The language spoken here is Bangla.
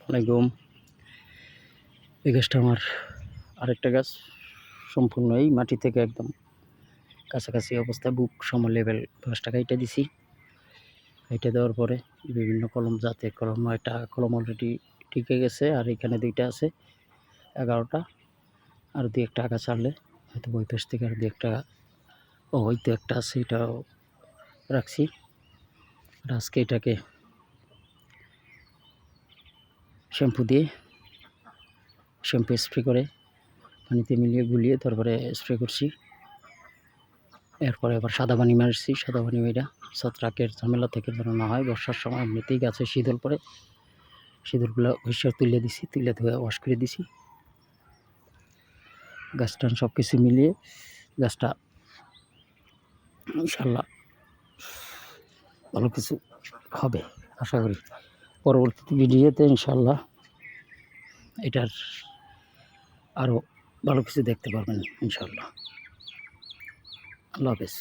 আলাইকুম। এই গাছটা আমার আরেকটা গাছ, সম্পূর্ণ এই মাটি থেকে একদম কাছাকাছি অবস্থা, বুক সম লেভেল গাছটা কাইটা দিছি। কাইটা দেওয়ার পরে বিভিন্ন কলম, জাতের কলম, 9টা কলম অলরেডি টিকে গেছে, আর এখানে 2টা আছে, 11টা। আর 2-1টা আগা ছাড়লে হয়তো ওই পাশ থেকে আর 2-1টা, হয়তো একটা আছে, এটাও রাখছি। আর আজকে এটাকে শ্যাম্পু স্প্রে করে পানিতে মিলিয়ে গুলিয়ে তারপরে স্প্রে করছি। এরপরে আবার সাদা পানি মারছি। সাদা পানি মেয়েরা ছত্রাকের ঝামেলা থেকে যেন না হয়। বর্ষার সময় এমনিতেই গাছে শীতল পড়ে, শীতলগুলো পরিষ্কার তুলে দিছি, তুলে ধুয়ে ওয়াশ করে দিছি। গাছটা সব কিছু মিলিয়ে গাছটা ইনশাল্লাহ ভালো কিছু হবে আশা করি। পরবর্তী ভিডিওতে ইনশাল্লাহ এটার আরও ভালো কিছু দেখতে পারবেন ইনশাল্লাহ। আল্লাহ হাফেজ।